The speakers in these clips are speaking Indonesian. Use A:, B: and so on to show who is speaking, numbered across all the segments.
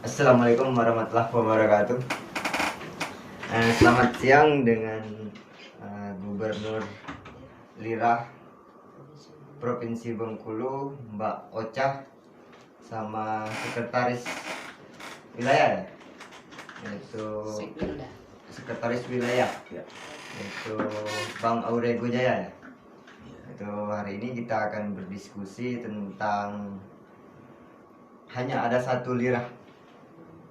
A: Assalamualaikum warahmatullahi wabarakatuh. Selamat siang dengan Gubernur Lirah Provinsi Bengkulu, Mbak Ocah, sama Sekretaris Wilayah, yaitu Sekretaris Wilayah, yaitu Bang Aurego Jaya. Itu hari ini kita akan berdiskusi tentang hanya ada satu lirah.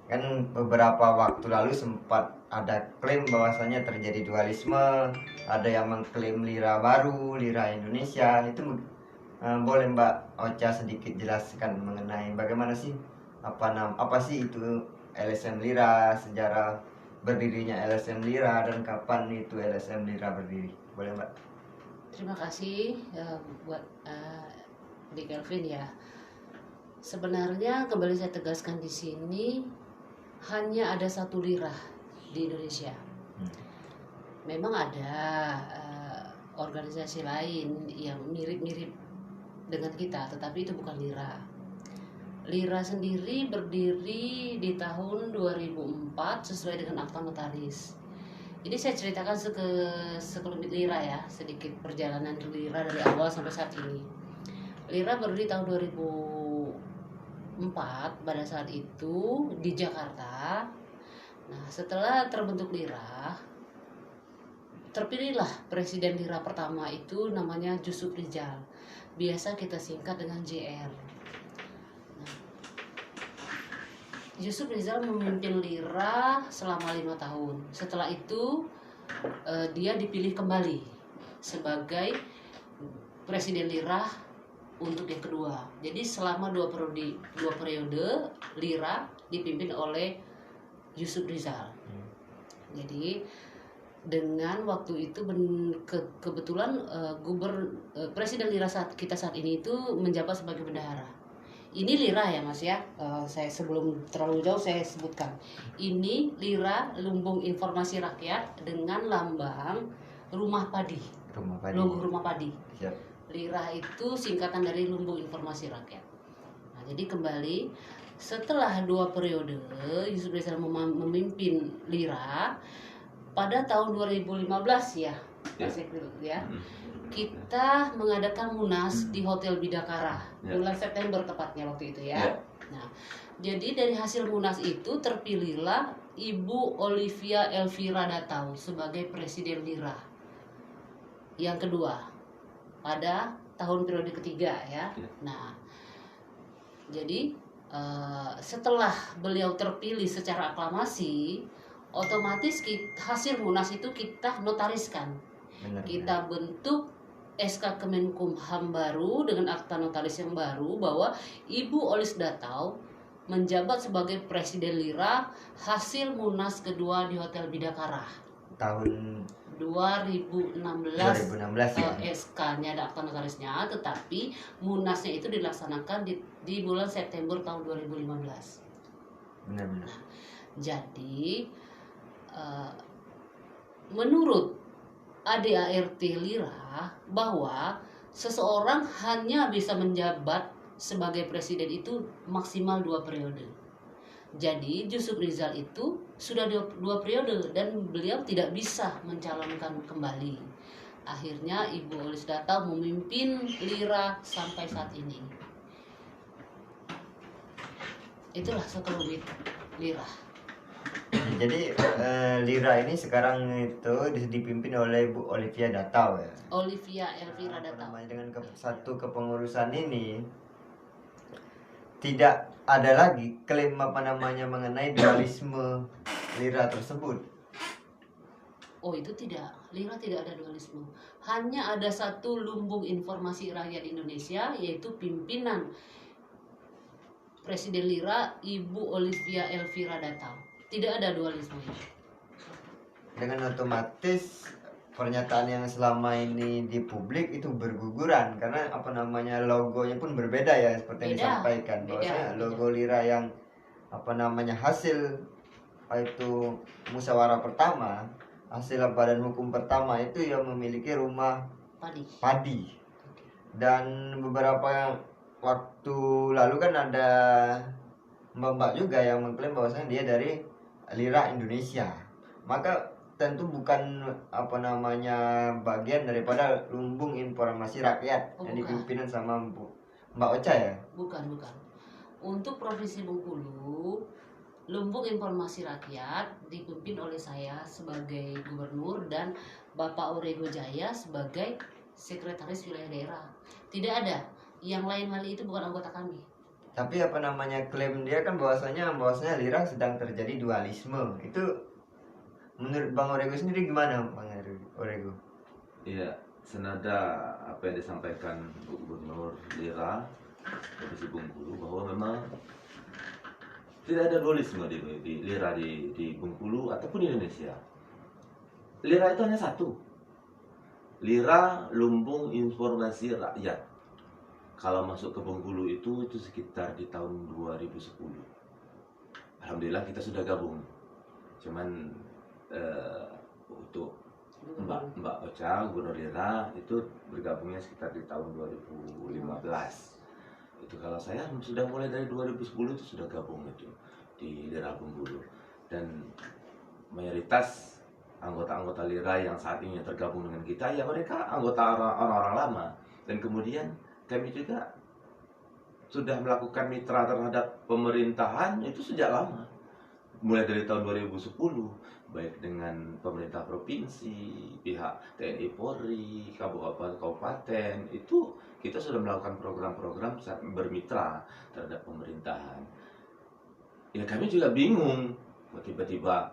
A: Kan beberapa waktu lalu sempat ada klaim bahwasanya terjadi dualisme, ada yang mengklaim lira baru, lira Indonesia. Itu boleh Mbak Ocha sedikit jelaskan mengenai bagaimana sih apa sih itu LSM lira, sejarah berdirinya LSM lira, dan kapan itu LSM lira berdiri? Boleh Mbak?
B: Terima kasih buat Di Kelvin ya. Sebenarnya kembali saya tegaskan di sini hanya ada satu lirah di Indonesia. Memang ada organisasi lain yang mirip-mirip dengan kita, tetapi itu bukan lirah. Lirah sendiri berdiri di tahun 2004 sesuai dengan akta notaris. Ini saya ceritakan sekelumit lirah ya, sedikit perjalanan lirah dari awal sampai saat ini. Lirah berdiri tahun 2004 pada saat itu di Jakarta. Nah, setelah terbentuk lirah, terpilihlah presiden lirah pertama itu namanya Jusuf Rizal. Biasa kita singkat dengan JR. Nah, Jusuf Rizal memimpin lirah selama 5 tahun. Setelah itu dia dipilih kembali sebagai presiden lirah untuk yang kedua. Jadi selama dua periode lirah dipimpin oleh Jusuf Rizal. Jadi dengan waktu itu kebetulan presiden lirah kita saat ini itu menjabat sebagai bendahara. Ini lirah ya Mas ya. Saya sebelum terlalu jauh saya sebutkan. Ini lirah Lumbung Informasi Rakyat dengan lambang rumah padi. Logo rumah padi. Siap. Lirah itu singkatan dari Lumbung Informasi Rakyat. Nah, jadi kembali setelah 2 periode Jusuf Rizal memimpin lirah pada tahun 2015 ya. Kita mengadakan Munas di Hotel Bidakara bulan September tepatnya waktu itu ya. Nah, jadi dari hasil Munas itu terpilihlah Ibu Olivia Elvira Datau sebagai presiden lirah yang kedua pada tahun periode ketiga ya. Nah, jadi setelah beliau terpilih secara aklamasi, otomatis hasil Munas itu kita notariskan. Kita bentuk SK Kemenkumham baru dengan akta notaris yang baru bahwa Ibu Olis Datau menjabat sebagai presiden lirah hasil Munas kedua di Hotel Bidakara tahun 2016 ya. SK-nya ada akta notarisnya, tetapi Munasnya itu dilaksanakan di bulan September tahun 2015. Benar-benar. Jadi menurut ADART lirah bahwa seseorang hanya bisa menjabat sebagai presiden itu maksimal 2 periode. Jadi Jusuf Rizal itu sudah 2 periode dan beliau tidak bisa mencalonkan kembali. Akhirnya Ibu Olis Datau memimpin lirah sampai saat ini. Itulah sekelumit lirah.
A: Jadi lirah ini sekarang itu dipimpin oleh Bu Olivia Datau ya. Olivia Elvira Datau. Dengan satu kepengurusan ini tidak ada lagi klaim mengenai dualisme lirah tersebut.
B: Oh, itu tidak. Lirah tidak ada dualisme. Hanya ada satu Lumbung Informasi Rakyat Indonesia, yaitu pimpinan presiden lirah Ibu Olivia Elvira Datau. Tidak ada dualisme.
A: Dengan otomatis pernyataan yang selama ini di publik itu berguguran karena logonya pun berbeda ya, seperti yang disampaikan bahwasanya logo lirah yang hasil itu musyawarah pertama, hasil badan hukum pertama itu yang memiliki rumah padi. Dan beberapa waktu lalu kan ada mbak-mbak juga yang mengklaim bahwasanya dia dari Lira Indonesia. Maka tentu bukan apa namanya bagian daripada lumbung informasi rakyat
B: Oh,
A: yang
B: bukan.
A: dipimpin sama Mbak Ocha ya.
B: Bukan. Untuk Provinsi Bengkulu, Lumbung Informasi Rakyat dipimpin oleh saya sebagai gubernur dan Bapak Orego Jaya sebagai sekretaris wilayah daerah. Tidak ada yang lain itu bukan anggota kami.
A: Tapi apa namanya klaim dia kan bahwasanya Lira sedang terjadi dualisme. Itu menurut Bang Orego sendiri gimana, Bang Orego?
C: Iya, senada apa yang disampaikan Gubernur Lira Provinsi Bengkulu bahwa memang tidak ada dualisme di Lira di Bengkulu ataupun di Indonesia. Lira itu hanya satu. Lira Lumbung Informasi Rakyat. Kalau masuk ke Bengkulu itu sekitar di tahun 2010. Alhamdulillah kita sudah gabung. Cuman untuk Mbak Ocha, Gubernur Lira itu bergabungnya sekitar di tahun 2015. Itu kalau saya sudah mulai dari 2010 itu sudah gabung itu di Lira Bengkulu, dan mayoritas anggota-anggota Lira yang saat ini tergabung dengan kita ya mereka anggota orang-orang lama, dan kemudian kami juga sudah melakukan mitra terhadap pemerintahan itu sejak lama, mulai dari tahun 2010 baik dengan pemerintah provinsi, pihak TNI Polri, kabupaten itu kita sudah melakukan program-program bermitra terhadap pemerintahan. Ya kami juga bingung, tiba-tiba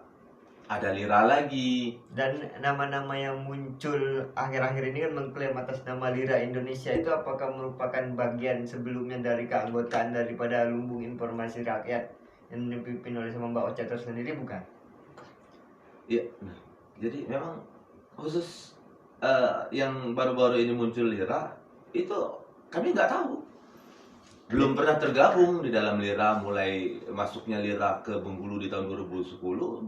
C: ada Lira lagi.
A: Dan nama-nama yang muncul akhir-akhir ini kan mengklaim atas nama Lira Indonesia, itu apakah merupakan bagian sebelumnya dari keanggotaan daripada Lumbung Informasi Rakyat yang dipimpin oleh sama Mbak Ocha sendiri, bukan?
C: Ya, jadi memang khusus yang baru-baru ini muncul Lira itu kami nggak tahu, belum pernah tergabung di dalam Lira. Mulai masuknya Lira ke Bengkulu di tahun 2010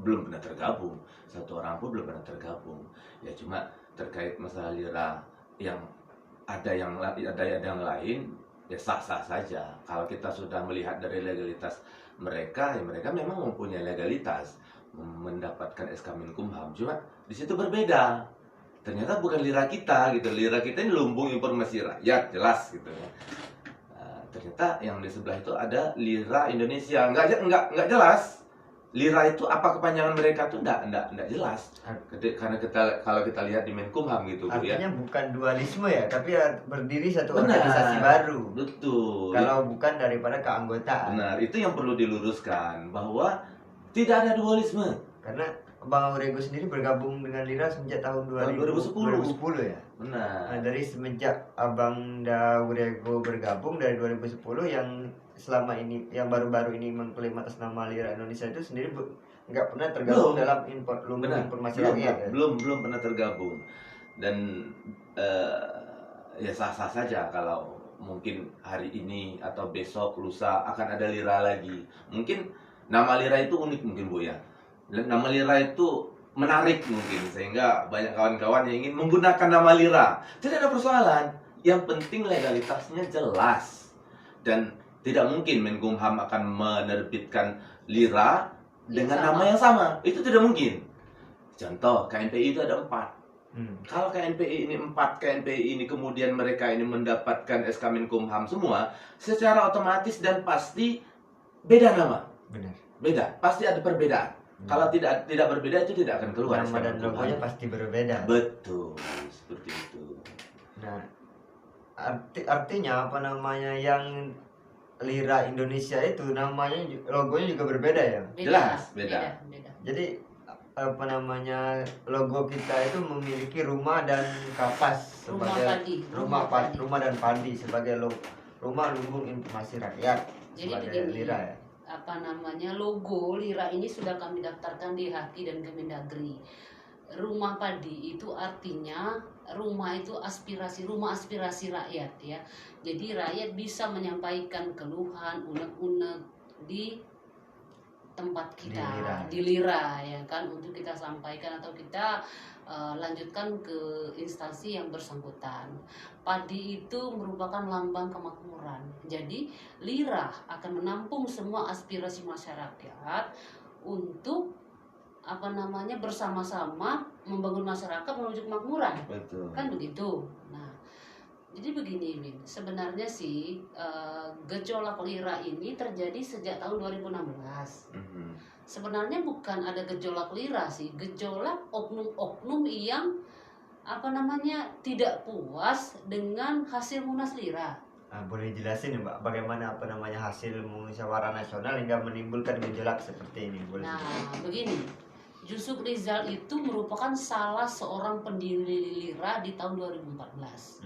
C: belum pernah tergabung, satu orang pun belum pernah tergabung. Ya cuma terkait masalah Lira yang ada yang lain ya sah-sah saja. Kalau kita sudah melihat dari legalitas mereka, ya mereka memang mempunyai legalitas mendapatkan SK Menkumham. Cuma di situ berbeda. Ternyata bukan Lira kita gitu. Lira kita ini Lumbung Informasi Rakyat, jelas gitu ya. Ternyata yang di sebelah itu ada Lira Indonesia. Enggak jelas. Lira itu apa kepanjangan mereka tuh enggak jelas. Karena kalau kita lihat di Menkumham gitu,
A: artinya
C: ya.
A: Bukan dualisme ya, tapi ya berdiri satu
C: Benar,
A: organisasi baru.
C: Betul.
A: Kalau bukan daripada keanggotaan.
C: Benar, itu yang perlu diluruskan bahwa tidak ada dualisme.
A: Karena Bang Orego sendiri bergabung dengan Lira sejak tahun 2010 ya.
C: Benar.
A: Nah, dari semenjak Abang Orego bergabung dari 2010, yang selama ini, yang baru-baru ini mengklaim atas nama Lira Indonesia itu sendiri nggak pernah tergabung dalam lumbung informasi rakyat ya?
C: Belum pernah tergabung. Dan ya sah-sah saja kalau mungkin hari ini atau besok lusa akan ada Lira lagi. Mungkin nama Lira itu unik mungkin Bu ya. Nama Lira itu menarik mungkin, sehingga banyak kawan-kawan yang ingin menggunakan nama Lira. Tidak ada persoalan. Yang penting legalitasnya jelas. Dan tidak mungkin Menkumham akan menerbitkan Lira dengan nama yang sama. Itu tidak mungkin. Contoh, KNPI itu ada 4. Kalau KNPI ini 4, KNPI ini kemudian mereka ini mendapatkan SK Menkumham semua, secara otomatis dan pasti beda nama.
A: Benar.
C: Beda, pasti ada perbedaan. Kalau tidak berbeda itu tidak akan keluar.
A: Nama dan logonya pasti berbeda.
C: Betul, seperti itu.
A: Nah, artinya apa namanya, yang Lira Indonesia itu namanya, logonya juga berbeda ya?
C: Jelas, beda.
A: Jadi apa namanya, logo kita itu memiliki rumah dan kapas sebagai rumah dan padi sebagai rumah lumbung informasi rakyat.
B: Jadi
A: sebagai
B: begini,
A: Lira ya.
B: apa namanya, logo Lira ini sudah kami daftarkan di Haki dan Kemendagri. Rumah padi itu artinya rumah itu rumah aspirasi rakyat ya. Jadi rakyat bisa menyampaikan keluhan, unek-unek di tempat kita
A: Lira.
B: di Lira ya kan, untuk kita sampaikan atau kita lanjutkan ke instansi yang bersangkutan. Padi itu merupakan lambang kemakmuran. Jadi Lira akan menampung semua aspirasi masyarakat untuk bersama-sama membangun masyarakat menuju kemakmuran.
C: Betul.
B: Kan begitu. Nah, jadi begini, Min. Sebenarnya sih gejolak Lira ini terjadi sejak tahun 2016. Sebenarnya bukan ada gejolak Lira sih, gejolak oknum-oknum yang tidak puas dengan hasil Munas Lira.
A: Boleh jelasin ya Mbak, bagaimana hasil musyawarah nasional hingga menimbulkan gejolak seperti ini? Boleh.
B: Nah, begini. Yusuf Rizal itu merupakan salah seorang pendiri Lira di tahun 2014.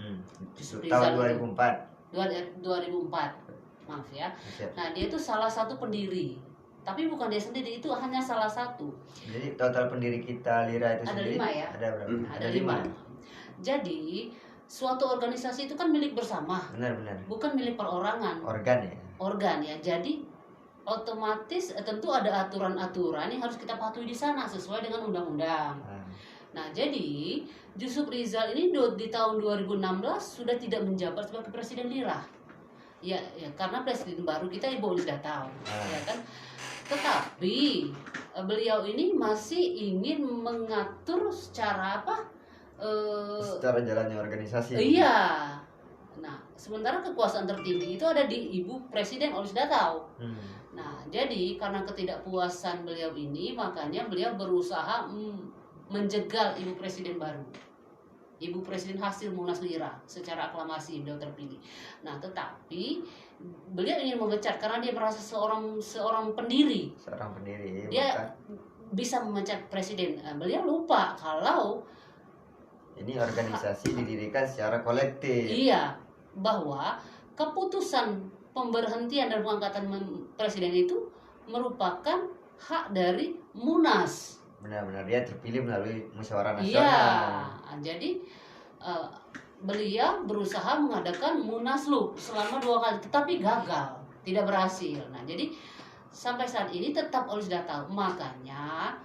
B: Yusuf Rizal
A: Tahun 2004.
B: 2004. Maaf ya.
A: Siap.
B: Nah, dia itu salah satu pendiri. Tapi bukan dia sendiri, itu hanya salah satu.
A: Jadi total pendiri kita Lira itu
B: Ada
A: sendiri
B: 5 ya?
A: Ada berapa?
B: Ada 5. Jadi, suatu organisasi itu kan milik bersama.
A: Benar-benar.
B: Bukan milik perorangan. Organ ya. Jadi otomatis tentu ada aturan-aturan yang harus kita patuhi di sana sesuai dengan undang-undang. Nah, jadi Yusuf Rizal ini di tahun 2016 sudah tidak menjabat sebagai presiden Lira. Ya, karena presiden baru kita Ibu sudah tahu, ya kan? Tetapi beliau ini masih ingin mengatur secara
A: secara jalannya organisasi.
B: Iya. Nah, sementara kekuasaan tertinggi itu ada di Ibu Presiden Oli sudah tahu. Nah, jadi karena ketidakpuasan beliau ini, makanya beliau berusaha menjegal Ibu Presiden baru. Ibu Presiden hasil Munas Lira secara aklamasi beliau terpilih. Nah, tetapi beliau ingin memecat karena dia merasa seorang pendiri. Dia bisa memecat presiden. Beliau lupa kalau
A: ini organisasi didirikan secara kolektif.
B: Iya, bahwa keputusan pemberhentian dan pengangkatan presiden itu merupakan hak dari Munas.
A: Benar-benar dia terpilih melalui musyawarah nasional.
B: Iya, jadi beliau berusaha mengadakan Munaslup selama 2 kali, tetapi gagal, tidak berhasil. Nah, jadi sampai saat ini tetap Oli sudah tahu, makanya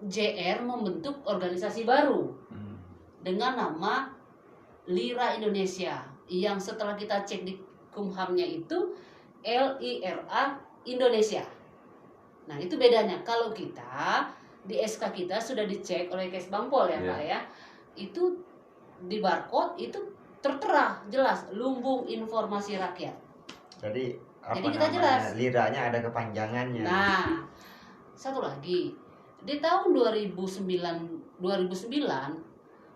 B: JR membentuk organisasi baru dengan nama Lira Indonesia, yang setelah kita cek di Kumhamnya itu LIRA Indonesia. Nah, itu bedanya. Kalau kita di SK kita sudah dicek oleh Kesbangpol ya Pak ya, itu di barcode itu tertera jelas Lumbung Informasi Rakyat.
A: Jadi
B: kita jelas
A: Liranya ada kepanjangannya.
B: Nah, satu lagi, di tahun 2009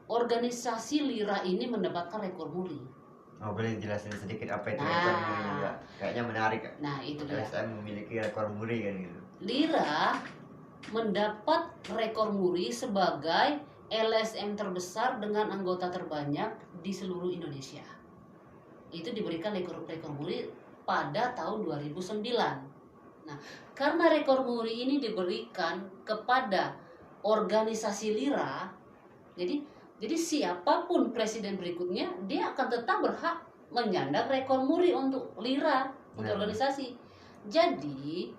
B: organisasi Lira ini mendapatkan rekor muri.
A: Boleh jelasin sedikit apa itu rekor muri Mbak? Kayaknya menarik.
B: Nah, itu dia.
A: Saya memiliki rekor muri kan gitu.
B: Lira mendapat rekor muri sebagai LSM terbesar dengan anggota terbanyak di seluruh Indonesia. Itu diberikan rekor muri pada tahun 2009. Nah, karena rekor muri ini diberikan kepada organisasi Lira, jadi siapapun presiden berikutnya dia akan tetap berhak menyandang rekor muri untuk Lira, untuk organisasi. Jadi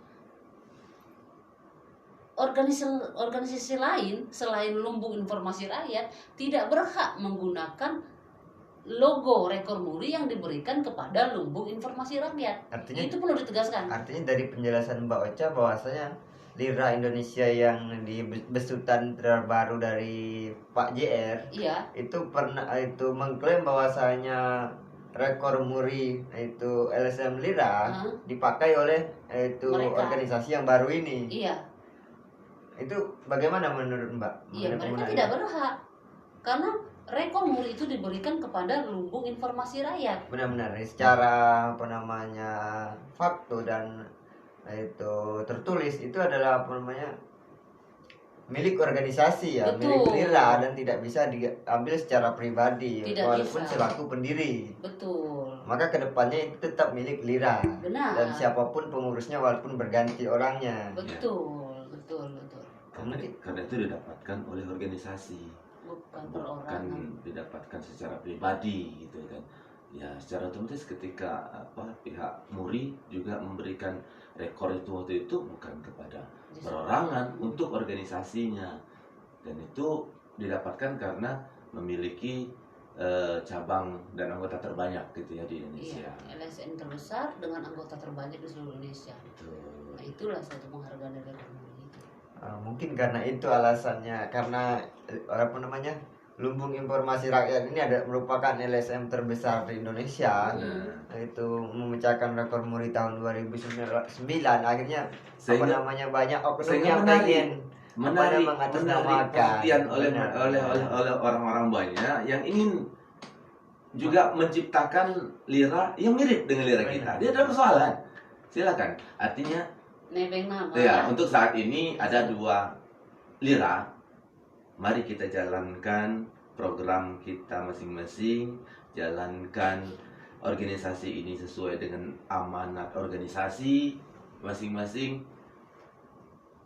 B: organisasi lain selain Lumbung Informasi Rakyat tidak berhak menggunakan logo rekor muri yang diberikan kepada Lumbung Informasi Rakyat.
A: Artinya
B: itu perlu ditegaskan.
A: Artinya dari penjelasan Mbak Ocha bahwasanya Lira Indonesia yang di besutan terbaru dari Pak JR itu mengklaim bahwasanya rekor muri itu LSM Lira dipakai oleh organisasi yang baru ini.
B: Iya.
A: Itu bagaimana menurut Mbak?
B: Iya, mereka tidak berhak karena rekor muri itu diberikan kepada Lumbung Informasi Rakyat.
A: Benar-benar secara fakta dan itu tertulis itu adalah milik organisasi ya.
B: Betul.
A: Milik Lira dan tidak bisa diambil secara pribadi walaupun selaku pendiri.
B: Betul.
A: Maka kedepannya itu tetap milik Lira.
B: Benar.
A: Dan siapapun pengurusnya walaupun berganti orangnya.
B: Betul.
C: Karena itu didapatkan oleh organisasi,
B: bukan perorangan,
C: didapatkan secara pribadi gitu kan. ya secara otomatis ketika pihak Muri juga memberikan rekor itu waktu itu bukan kepada perorangan, untuk organisasinya, dan itu didapatkan karena memiliki cabang dan anggota terbanyak gitu ya di Indonesia.
B: Iya, LSM terbesar dengan anggota terbanyak di seluruh Indonesia.
C: Betul.
B: Nah, itulah satu penghargaan dari rekor muri itu.
A: Mungkin karena itu alasannya, karena apa namanya, lumbung informasi rakyat ini merupakan LSM terbesar di Indonesia.
C: Nah,
A: Itu memecahkan rekor muri tahun 2009. Akhirnya
C: Sehingga-
A: banyak oknum
C: sehingga
A: yang
C: menarik
A: pengen mengatasnamakan.
C: perhatian oleh
A: Benar.
C: orang-orang banyak yang ingin juga menciptakan lira yang mirip dengan lira kita. Dia ada persoalan. Silakan. Artinya
B: Nebeng nama
C: ya, untuk saat ini ada 2 lira. Mari kita jalankan program kita masing-masing, jalankan organisasi ini sesuai dengan amanat organisasi masing-masing.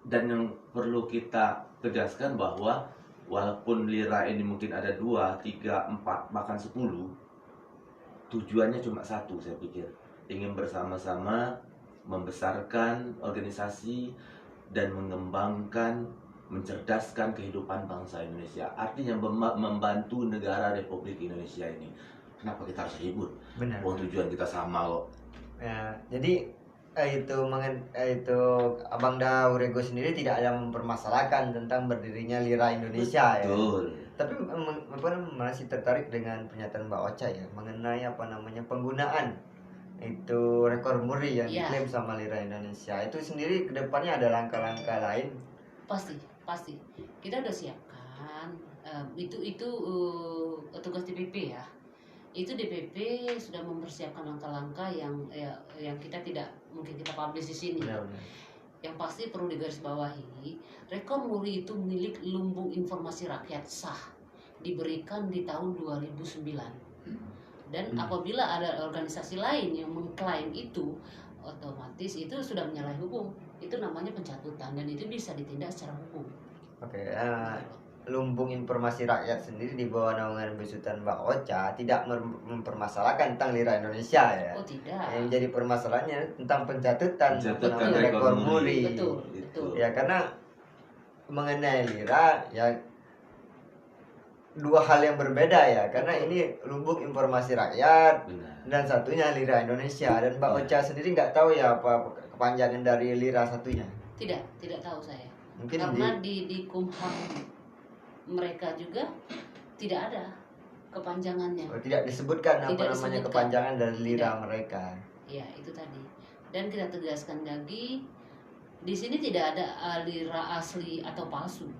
C: Dan yang perlu kita tegaskan bahwa walaupun lira ini mungkin ada 2, 3, 4, bahkan 10, tujuannya cuma satu, saya pikir. Ingin bersama-sama membesarkan organisasi dan mengembangkan, mencerdaskan kehidupan bangsa Indonesia. Artinya membantu negara Republik Indonesia ini. Kenapa kita harus ribut?
A: Benar.
C: Oh, tujuan kita sama kok.
A: Ya, jadi itu Abang Daurego sendiri tidak ada mempermasalahkan tentang berdirinya lira Indonesia ya.
C: Betul.
A: Tapi masih tertarik dengan pernyataan Mbak Ocha ya mengenai apa namanya penggunaan itu rekor muri yang
B: Iya.
A: diklaim sama lira Indonesia. Itu sendiri kedepannya ada langkah-langkah lain.
B: pasti kita udah siapkan. Itu tugas DPP ya. Itu DPP sudah mempersiapkan langkah-langkah yang kita tidak mungkin kita publish di sini.
A: Benar-benar.
B: Yang pasti perlu digarisbawahi, rekor muri itu milik lumbung informasi rakyat sah, diberikan di tahun 2009. Dan apabila ada organisasi lain yang mengklaim itu, otomatis itu sudah menyalahi hukum. Itu namanya pencatutan dan itu bisa ditindak secara hukum.
A: Oke, lumbung informasi rakyat sendiri di bawah naungan besutan Mbak Ocha tidak mempermasalahkan tentang lira Indonesia ya.
B: Oh tidak.
A: Yang menjadi permasalahannya tentang pencatutan
C: Pencatutan
A: rekor muri.
B: Betul,
C: Itu.
B: betul.
A: Ya karena mengenai lira ya dua hal yang berbeda ya, karena ini lumbung informasi rakyat
C: Benar.
A: dan satunya lira Indonesia, dan Mbak
C: Ya.
A: Ocha sendiri nggak tahu ya apa kepanjangan dari lira satunya.
B: Tidak tahu saya.
A: Mungkin
B: Karena di Kumham mereka juga tidak ada kepanjangannya.
A: tidak disebutkan apa
B: Tidak
A: namanya
B: disebutkan.
A: kepanjangan dari lira
B: Tidak.
A: mereka.
B: Ya, itu tadi. Dan kita tegaskan lagi, di sini tidak ada lira asli atau palsu.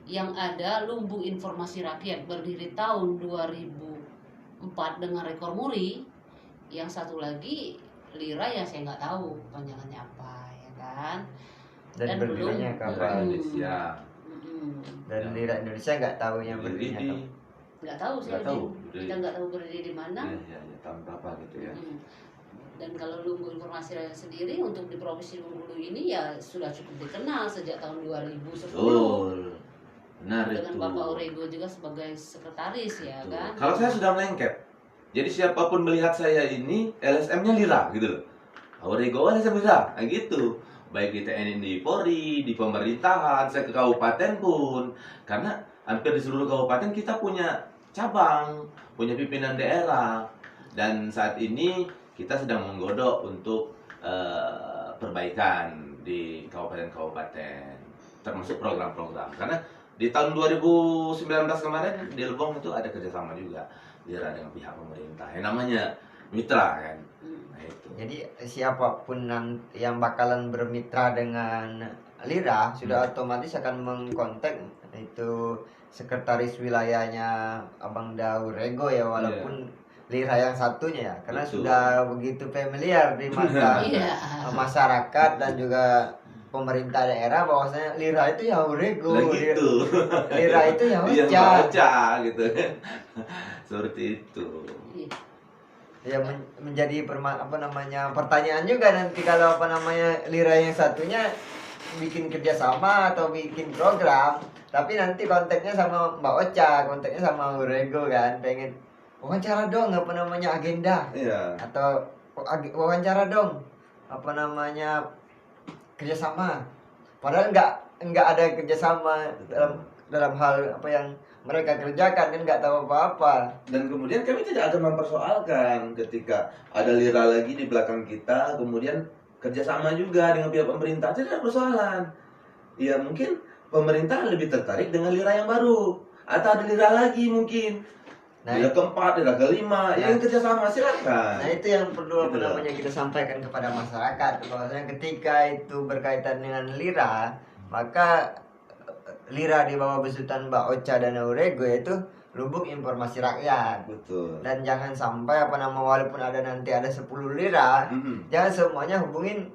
B: Yang ada lumbung informasi rakyat berdiri tahun 2004 dengan rekor muri. Yang satu lagi lira yang saya nggak tahu panjangannya apa, ya kan?
A: Dan berdirinya
B: belum-
C: Lira
A: kapan?
C: Indonesia.
B: Mm-mm.
A: Dan lira Indonesia nggak tahu yang
C: Berdiri
A: berdirinya
C: di
A: kapan.
B: Nggak tahu saya.
C: Nggak tahu,
B: Kita nggak tahu berdiri di mana.
C: ya, tahun berapa gitu ya.
B: Mm. Dan kalau lumbung informasi rakyat sendiri untuk di Provinsi Bengkulu ini ya sudah cukup dikenal sejak tahun 2010
C: Betul. Benar
B: dengan
C: itu.
B: Bapak Orego juga sebagai sekretaris ya
C: Betul.
B: kan.
C: Kalau saya sudah melengket. Jadi siapapun melihat saya ini LSM-nya lira gitu loh. Orego LSM lira, kayak gitu. Baik di TNI, di Polri, di pemerintahan, saya ke kabupaten pun. Karena hampir di seluruh kabupaten kita punya cabang, punya pimpinan daerah. Dan saat ini kita sedang menggodok untuk perbaikan di kabupaten-kabupaten, termasuk program-program. Karena di tahun 2019 kemarin di Lebong itu ada kerjasama juga lira dengan pihak pemerintah. Yang namanya mitra kan.
B: Mm.
C: Nah itu.
A: Jadi siapapun yang bakalan bermitra dengan lira sudah otomatis akan mengkontak itu sekretaris wilayahnya Abang Daurego ya, walaupun lira yang satunya ya, karena
C: Betul.
A: sudah begitu familiar di mata
B: Iya.
A: masyarakat dan juga pemerintah daerah bahwasanya lira itu ya Daurego,
C: Lah gitu.
A: lira itu ya
C: Yang
A: Ocha.
C: baca gitu. Seperti itu.
B: Iya.
A: Ya menjadi pertanyaan juga nanti kalau lira yang satunya bikin kerjasama atau bikin program, tapi nanti kontaknya sama Mbak Ocha, kontaknya sama Urego kan, pengen wawancara dong apa namanya agenda,
C: Iya.
A: atau wawancara dong apa namanya kerjasama, padahal nggak ada kerjasama dalam hal apa yang mereka kerjakan, kan nggak tahu apa-apa.
C: Dan kemudian kami tidak akan mempersoalkan ketika ada lira lagi di belakang kita, kemudian kerjasama juga dengan pihak pemerintah, tidak ada persoalan. Ya mungkin pemerintah lebih tertarik dengan lira yang baru, atau ada lira lagi mungkin.
A: Nah,
C: Lira keempat, lira kelima, yang kerjasama silakan.
A: Nah itu yang perlu apa
C: Gitu loh.
A: namanya kita sampaikan kepada masyarakat, bahwasanya ketika itu berkaitan dengan lira, maka lira di bawah besutan Mbak Ocha dan Aurego itu lubuk informasi rakyat.
C: Betul.
A: Dan jangan sampai apa nama walaupun ada nanti ada 10 lira, jangan semuanya hubungin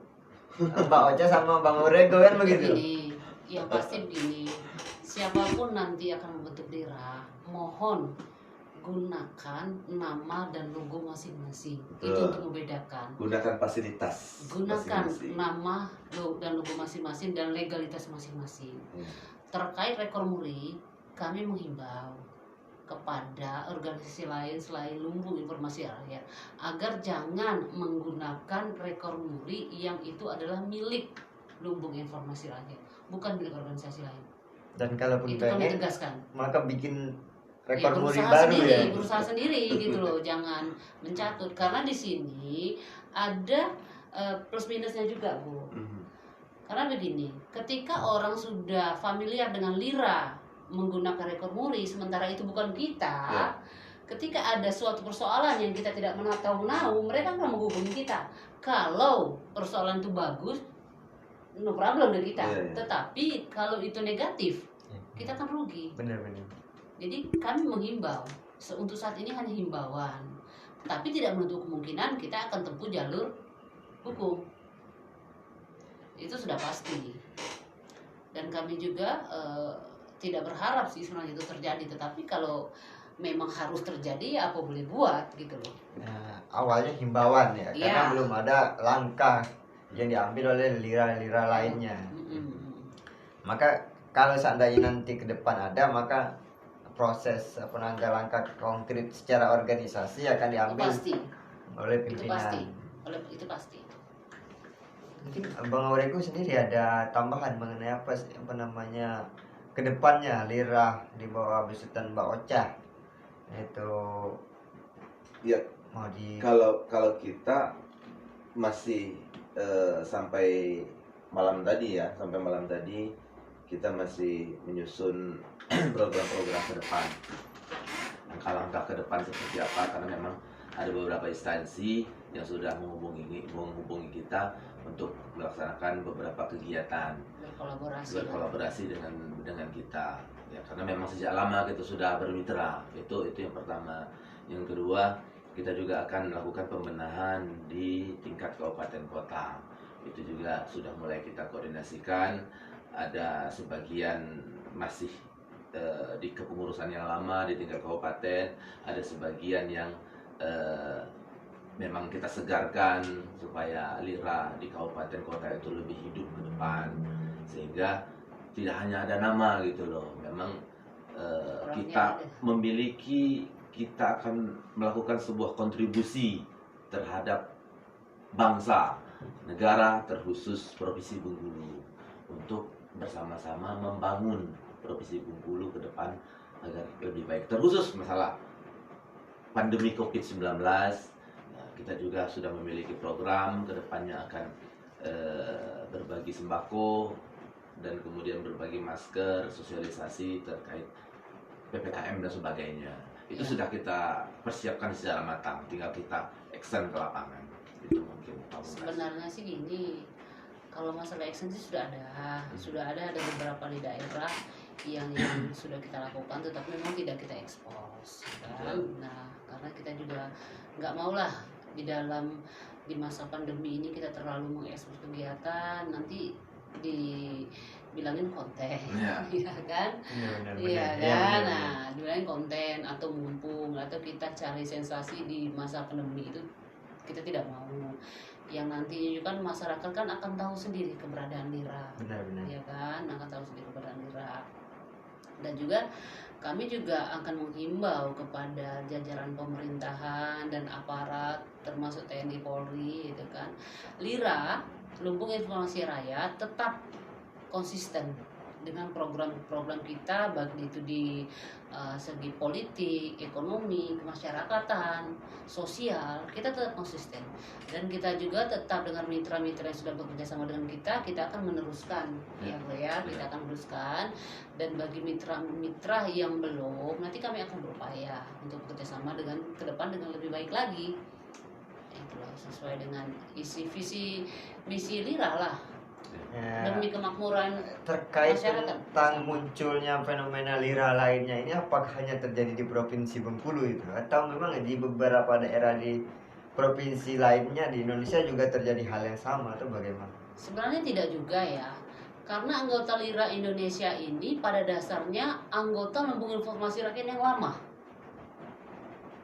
A: Mbak Ocha sama Bang Aurego kan begitu.
B: Begini, yang pasti begini, siapapun nanti akan membentuk lira, mohon gunakan nama dan logo masing-masing. Itu
C: Betul.
B: untuk membedakan.
C: Gunakan fasilitas.
B: Gunakan
C: masing-masing.
B: nama dan logo masing-masing dan legalitas masing-masing. Terkait rekor muri, kami menghimbau kepada organisasi lain selain Lumbung Informasi Rakyat agar jangan menggunakan rekor muri yang itu adalah milik Lumbung Informasi Rakyat, bukan milik organisasi lain.
A: Dan kalaupun
B: Itu kami
A: pengen,
B: tegaskan.
A: maka bikin
B: Ya,
A: rekor muri
B: berusaha
A: baru
B: sendiri,
A: ya.
B: berusaha sendiri gitu loh, jangan mencatut karena di sini ada plus minusnya juga, Bu. Karena begini, ketika orang sudah familiar dengan lira menggunakan rekor muri, sementara itu bukan kita,
C: Ya.
B: ketika ada suatu persoalan yang kita tidak tahu, mereka akan menghubungi kita. Kalau persoalan itu bagus, no problem dari kita.
C: Ya, ya.
B: Tetapi kalau itu negatif, kita akan rugi.
A: Benar-benar.
B: Jadi kami menghimbau, untuk saat ini hanya himbauan, tapi tidak menutup kemungkinan kita akan tempuh jalur hukum. Itu sudah pasti. Dan kami juga tidak berharap sih sebenarnya itu terjadi, tetapi kalau memang harus terjadi ya apa boleh buat gitu loh.
A: Nah, awalnya himbauan ya, karena
B: Iya.
A: belum ada langkah yang diambil oleh lira-lira lainnya. Maka kalau seandainya nanti ke depan ada, maka proses apa langkah-langkah konkret secara organisasi akan
B: Itu
A: diambil
B: pasti,
A: oleh
B: itu pasti,
A: pimpinan.
B: itu pasti.
A: Mungkin Bang Aurego sendiri ada tambahan mengenai apa namanya kedepannya lira di bawah besutan Mbak Ocha itu
C: Ya,
A: mau di
C: kalau kita masih sampai malam tadi kita masih menyusun program-program ke depan, langkah-langkah ke depan seperti apa, karena memang ada beberapa instansi yang sudah menghubungi kita untuk melaksanakan beberapa kegiatan berkolaborasi dengan kita ya, karena memang sejak lama kita sudah bermitra. Itu yang pertama. Yang kedua, kita juga akan melakukan pembenahan di tingkat kabupaten kota. Itu juga sudah mulai kita koordinasikan. Ada sebagian masih di kepengurusan yang lama di tingkat kabupaten, ada sebagian yang memang kita segarkan supaya lira di kabupaten kota itu lebih hidup ke depan, sehingga tidak hanya ada nama gitu loh. Memang kita akan melakukan sebuah kontribusi terhadap bangsa, negara, terkhusus Provinsi Bengkulu, untuk bersama-sama membangun Provinsi Bengkulu ke depan agar lebih baik. Terkhusus masalah pandemi COVID-19, kita juga sudah memiliki program ke depannya akan berbagi sembako dan kemudian berbagi masker, sosialisasi terkait PPKM dan sebagainya. Itu sudah kita persiapkan secara matang, tinggal kita action ke lapangan. Itu mungkin
B: sebenarnya sih gini, kalau masalah action sih sudah ada beberapa di daerah yang sudah kita lakukan, tetapi memang tidak kita ekspos kan. Nah, karena kita juga nggak maulah di masa pandemi ini kita terlalu mengekspos kegiatan, nanti dibilangin konten,
C: ya
B: kan? Iya kan? Nah, dibilangin konten atau mumpung atau kita cari sensasi di masa pandemi itu kita tidak mau. Yang nantinya juga kan masyarakat kan akan tahu sendiri keberadaan lira,
A: benar-benar
B: ya kan? Akan tahu sendiri keberadaan lira. Dan juga kami juga akan menghimbau kepada jajaran pemerintahan dan aparat termasuk TNI Polri gitu kan. Lira, Lumbung Informasi Rakyat, tetap konsisten dengan program-program kita, baik itu di segi politik, ekonomi, kemasyarakatan, sosial, kita tetap konsisten. Dan kita juga tetap dengan mitra-mitra yang sudah bekerja sama dengan kita akan meneruskan, kita akan meneruskan. Dan bagi mitra-mitra yang belum, nanti kami akan berupaya untuk bekerja sama dengan ke depan dengan lebih baik lagi. Itulah sesuai dengan isi visi misi Lira lah. Demi kemakmuran
A: Terkait
B: masyarakat.
A: tentang munculnya fenomena lira lainnya ini, apakah hanya terjadi di Provinsi Bengkulu itu, atau memang di beberapa daerah di provinsi lainnya di Indonesia juga terjadi hal yang sama, atau bagaimana?
B: Sebenarnya tidak juga ya, karena anggota Lira Indonesia ini pada dasarnya anggota Lumbung Informasi Rakyat yang lama.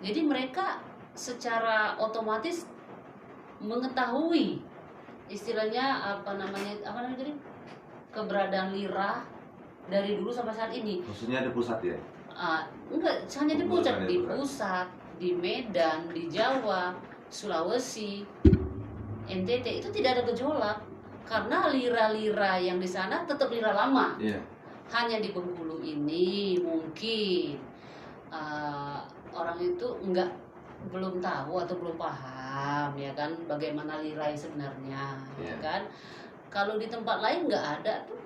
B: Jadi mereka secara otomatis mengetahui istilahnya apa namanya tadi, keberadaan Lira dari dulu sampai saat ini.
C: Maksudnya di pusat ya?
B: Enggak hanya di pusat,
C: Bukan
B: di
C: pusat.
B: pusat, di Medan, di Jawa, Sulawesi, NTT itu tidak ada gejolak karena lira-lira yang di sana tetap lira lama.
C: Iya.
B: Hanya di Bengkulu ini mungkin orang itu belum tahu atau belum paham ya kan bagaimana lira yang sebenarnya, ya kan. Kalau di tempat lain nggak ada tuh,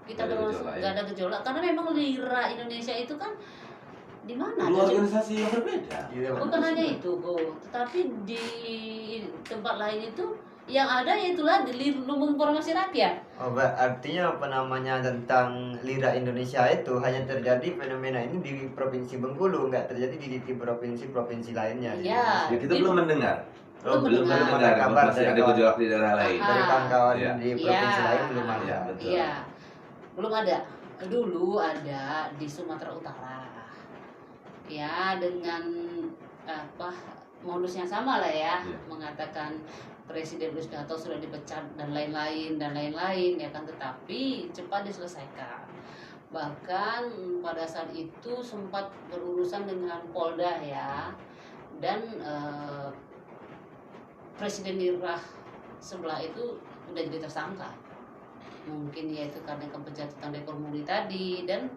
B: kita nggak ada gejolak karena memang lira Indonesia itu kan di mana?
C: Dua organisasi yang berbeda.
B: Bukan hanya itu kok, tetapi di tempat lain itu yang ada yaitulah di Lumbung Informasi Rakyat.
A: Oh, artinya apa namanya tentang lira Indonesia itu hanya terjadi fenomena ini di Provinsi Bengkulu, nggak terjadi di provinsi-provinsi lainnya.
B: Ya,
C: Ya, kita belum mendengar.
B: Belum mendengar.
A: Ada kabar
C: masih
A: dari
C: ada gejolak di daerah lain.
A: Dari kawan-kawan
C: Iya.
A: di provinsi
B: Iya.
A: lain belum ada.
C: Iya, betul.
B: Iya, belum ada. Dulu ada di Sumatera Utara. Ya, dengan modus yang sama lah ya,
C: Iya.
B: mengatakan Presiden Wisdodo sudah dipecat dan lain-lain ya kan, tetapi cepat diselesaikan. Bahkan pada saat itu sempat berurusan dengan Polda ya, dan Presiden Lira sebelah itu udah jadi tersangka. Mungkin yaitu karena pencatutan rekor muri tadi, dan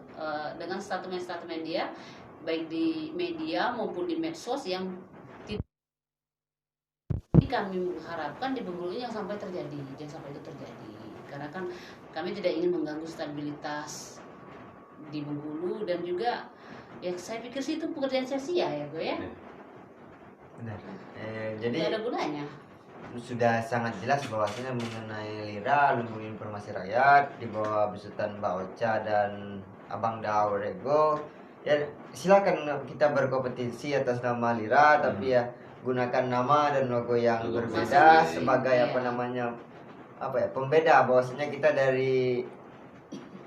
B: dengan statement-statement dia baik di media maupun di medsos yang kami mengharapkan di Bengkulu yang sampai terjadi, jangan sampai itu terjadi, karena kan kami tidak ingin mengganggu stabilitas di Bengkulu, dan juga ya saya pikir sih itu pekerjaan sia-sia ya gue ya.
A: Benar. Jadi
B: Tidak ada gunanya.
A: sudah sangat jelas bahwasanya mengenai lira Lumbung Informasi Rakyat di bawah besutan Mbak Ocha dan Abang Dao Rego, ya silakan kita berkompetisi atas nama lira, tapi ya gunakan nama dan logo yang
C: Logo
A: berbeda
C: masing-masing.
A: sebagai pembeda bahwasanya kita dari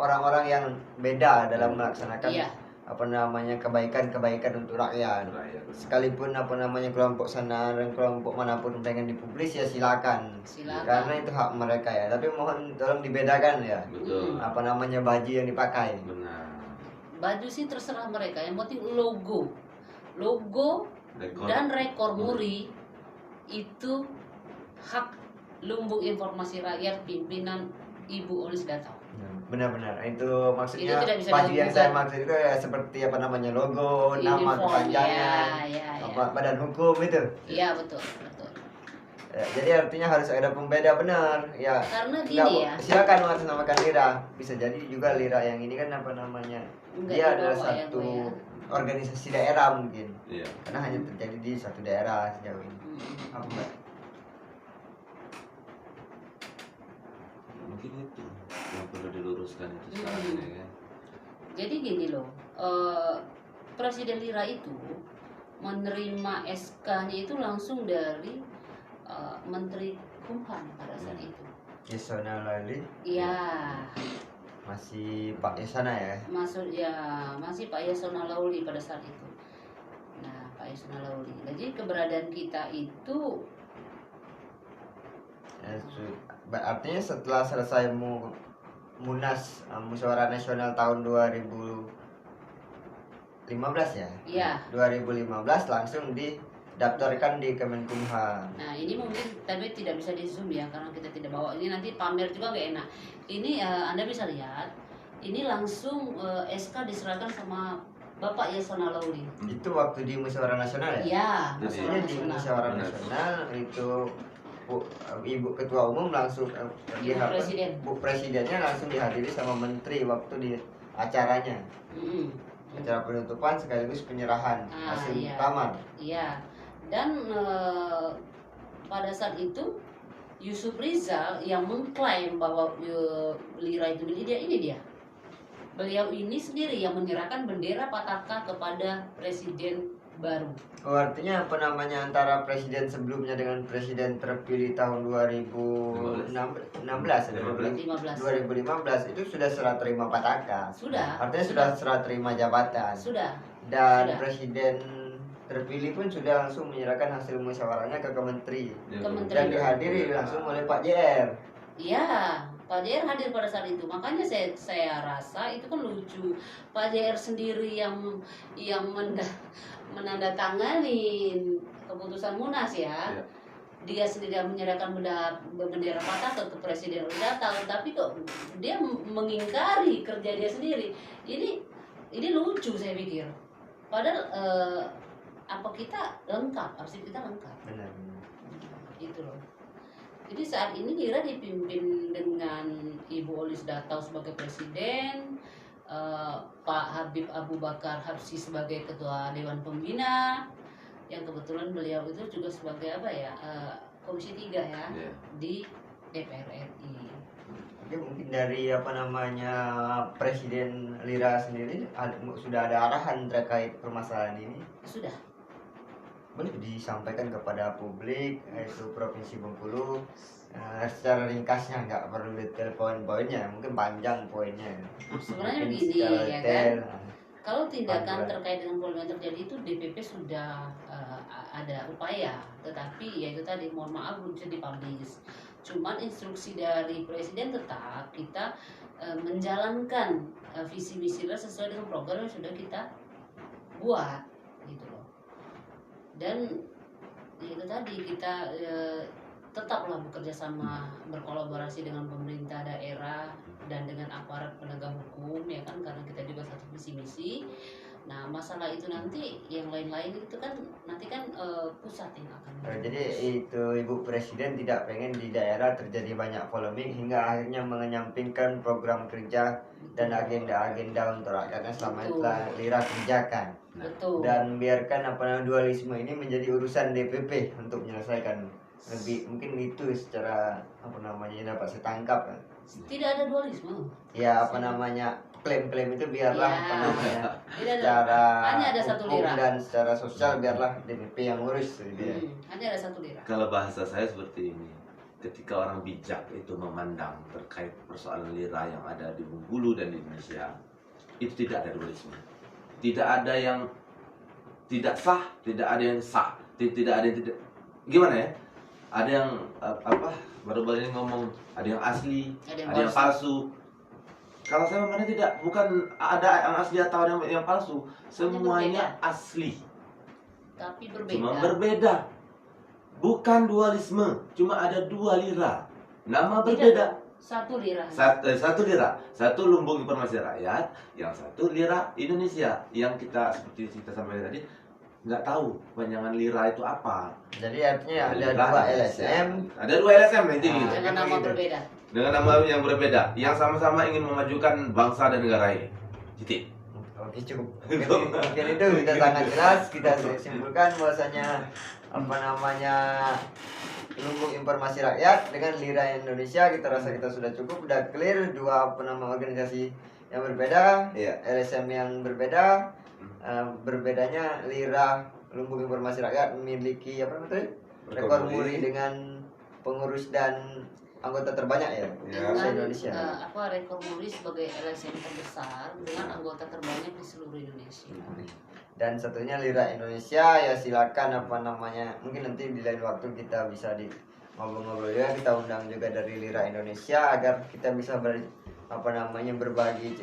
A: orang-orang yang beda dalam melaksanakan
B: Iya.
A: kebaikan untuk rakyat.
C: Rakyat.
A: Sekalipun kelompok sana dan kelompok manapun pengen dipublis, ya silakan. Karena itu hak mereka ya. Tapi mohon tolong dibedakan ya.
C: Betul.
A: Baju yang dipakai.
C: Benar.
B: Baju sih terserah mereka, yang penting logo
C: Rekor.
B: dan rekor muri itu hak Lumbung Informasi Rakyat pimpinan Ibu Olis Datang.
A: Benar-benar itu maksudnya
B: Itu tidak bisa
A: baju yang
B: digugat.
A: saya maksud itu ya seperti logo, nama
B: Uniform,
A: kepanjangan,
B: ya.
A: badan hukum itu.
B: Iya betul.
A: Ya, jadi artinya harus ada pembeda benar ya.
B: Karena gini
A: Nggak,
B: ya.
A: silakan mengatasnamakan lira, bisa jadi juga lira yang ini kan
B: Enggak
A: dia adalah
B: dibawa ya,
A: satu
B: gue ya.
A: organisasi daerah mungkin,
C: Iya.
A: karena hanya terjadi di satu daerah sejauh ini. Apa Mbak?
C: Mungkin itu yang perlu diluruskan itu sekarang ini kan.
B: Jadi gini loh, Presiden Lira itu menerima SK-nya itu langsung dari Menteri Kumham pada saat itu.
A: Yasona Lali
B: Iya,
A: masih Pak Yasona ya.
B: masih Pak Yasona Lauli pada saat itu. Nah, Pak Yasona Lauli. Jadi keberadaan kita itu
A: Artinya setelah selesai Munas Musyawarah Nasional tahun 2015 ya.
B: Iya.
A: 2015 langsung didaftarkan di Kemenkumham.
B: Nah ini mungkin tapi tidak bisa di zoom ya karena kita tidak bawa. Ini nanti pamer juga nggak enak. Ini Anda bisa lihat. Ini langsung SK diserahkan sama Bapak Yasona Lawli.
A: Itu waktu di Musyawarah Nasional ya?
B: Iya,
A: Maksudnya di Musyawarah Nasional itu Ibu Ketua Umum langsung
B: Presiden.
A: Bu Presidennya langsung dihadiri sama Menteri waktu di acaranya. Acara penutupan sekaligus penyerahan hasil
B: Iya.
A: muktamar.
B: Iya. Dan pada saat itu Yusuf Rizal yang mengklaim bahwa lira itu milik dia, ini dia. Beliau ini sendiri yang menyerahkan bendera Pataka kepada presiden baru.
A: Oh, artinya apa namanya antara presiden sebelumnya dengan presiden terpilih tahun 2015 itu sudah serah terima Pataka.
B: Sudah.
A: Artinya sudah serah terima jabatan.
B: Sudah.
A: Dan
B: Sudah.
A: presiden terpilih pun sudah langsung menyerahkan hasil musyawarahnya ke Kementeri.
B: Kementeri.
A: Dan dihadiri langsung oleh Pak JR.
B: Iya, Pak JR hadir pada saat itu. Makanya saya rasa itu kan lucu. Pak JR sendiri yang menandatangani keputusan Munas ya.
C: Iya.
B: Dia sendiri yang menyerahkan bendera Pataka ke presiden datang, tapi kok dia mengingkari kerja dia sendiri. Ini lucu saya pikir. Padahal apa kita lengkap, arsip kita lengkap.
A: Benar.
B: Gitu loh. Jadi saat ini Lira dipimpin dengan Ibu Olis Datau sebagai presiden, Pak Habib Abu Bakar Habsyi sebagai ketua Dewan Pembina, yang kebetulan beliau itu juga sebagai Komisi 3 ya
C: Iya.
B: di DPR RI.
A: Oke, mungkin dari apa namanya Presiden Lira sendiri sudah ada arahan terkait permasalahan ini.
B: Sudah.
A: Boleh disampaikan kepada publik yaitu Provinsi Bengkulu secara ringkasnya, nggak perlu detail poin-poinnya, mungkin panjang poinnya.
B: Sebenarnya
A: Mungkin
B: begini
A: secara
B: ya
A: detail.
B: kan. Kalau tindakan
A: Panduan.
B: terkait dengan polemik yang terjadi itu DPP sudah ada upaya, tetapi ya itu tadi mohon maaf belum bisa dipublish. Cuman instruksi dari presiden tetap kita menjalankan visi misi sesuai dengan program yang sudah kita buat gitu loh. Dan ya itu tadi kita tetaplah bekerja sama, berkolaborasi dengan pemerintah daerah dan dengan aparat penegak hukum ya kan, karena kita juga satu visi misi. Nah masalah itu nanti yang lain-lain itu kan nanti kan pusat yang akan.
A: Jadi itu Ibu Presiden tidak pengen di daerah terjadi banyak polemik hingga akhirnya menyampingkan program kerja dan agenda-agenda untuk rakyatnya selama ini telah Lira kerjakan.
B: Betul.
A: Dan biarkan apa namanya dualisme ini menjadi urusan DPP untuk menyelesaikan. Lebih mungkin itu secara apa namanya dapat saya tangkap.
B: Tidak ada dualisme.
A: Ya apa namanya klaim-klaim itu biarlah
B: Ya.
A: apa namanya
B: Tidak ada.
A: secara
B: Hanya ada satu
A: hukum
B: lira.
A: dan secara sosial biarlah DPP yang ngurus gitu ya.
B: Hanya ada satu lira.
C: Kalau bahasa saya seperti ini, ketika orang bijak itu memandang terkait persoalan lira yang ada di Bengkulu dan di Indonesia, itu tidak ada dualisme. Tidak ada yang tidak sah, tidak ada yang sah, tidak ada yang tidak. Gimana ya? Ada yang baru-baru ini ngomong ada yang asli, ada yang palsu. Kalau saya memandang tidak, bukan ada yang asli atau ada yang palsu, semuanya asli.
B: Tapi berbeda.
C: Cuma berbeda. Bukan dualisme, cuma ada dua lira. Nama berbeda.
B: Satu lira.
C: Satu lira, satu lumbung informasi rakyat, yang satu lira Indonesia. Yang kita seperti kita sampaikan tadi, nggak tahu panjangan lira itu apa.
A: Jadi artinya ada
C: Lira
A: dua
C: Indonesia.
A: LSM.
C: Ada dua LSM intinya.
A: Ah.
B: Dengan nama
A: Gitu.
B: berbeda.
C: Dengan nama yang berbeda, yang sama-sama ingin memajukan bangsa dan negara ini. Titik.
A: Oke cukup. Mungkin itu sudah sangat jelas. Kita simpulkan bahwasanya apa namanya lumbung informasi rakyat dengan lira Indonesia kita rasa kita sudah cukup, udah clear dua apa nama organisasi yang berbeda,
C: Iya.
A: LSM yang berbeda. Berbedanya lira lumbung informasi rakyat memiliki apa namanya rekor muri dengan pengurus dan anggota terbanyak ya
C: Ya.
A: se Indonesia.
B: Rekor muri sebagai LSM terbesar dengan anggota terbanyak di seluruh Indonesia.
A: Dan satunya lira Indonesia ya silakan apa namanya mungkin nanti di lain waktu kita bisa di ngobrol-ngobrol juga, kita undang juga dari lira Indonesia agar kita bisa berbagi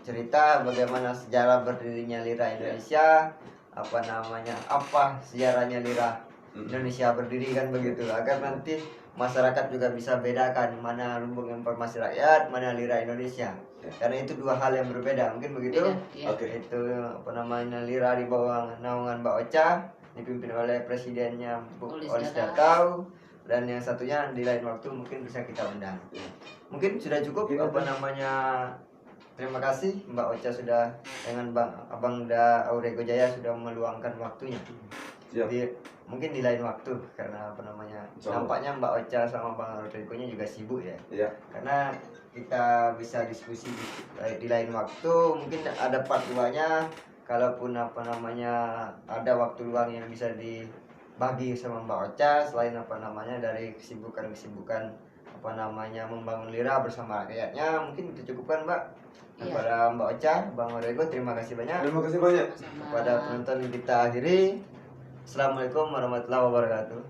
A: cerita bagaimana sejarah berdirinya Lira Indonesia, apa sejarahnya Lira Indonesia berdiri kan begitu, agar nanti masyarakat juga bisa bedakan mana lumbung informasi rakyat, mana Lira Indonesia. Karena itu dua hal yang berbeda, mungkin begitu.
B: Iya.
C: Oke.
A: Itu Lira di bawah naungan Mbak Ocha, dipimpin oleh presidennya Bu Olis Datau, dan yang satunya di lain waktu mungkin bisa kita undang. Mungkin sudah cukup terima kasih Mbak Ocha sudah dengan Abang Da Aurego Jaya sudah meluangkan waktunya.
C: Siap.
A: Jadi mungkin di lain waktu, karena nampaknya Mbak Ocha sama Bang Aurego-nya juga sibuk ya.
C: Iya.
A: Karena kita bisa diskusi di lain waktu, mungkin ada part 2-nya. Kalaupun ada waktu luang yang bisa dibagi sama Mbak Ocha selain dari kesibukan membangun Lira bersama rakyatnya, mungkin kita cukupkan Mbak.
B: Iya.
A: Kepada Mbak Ocha, Bang Aurego, terima kasih banyak.
C: Terima kasih banyak.
B: Sama-sama.
A: Kepada penonton kita akhiri. Assalamualaikum warahmatullahi wabarakatuh.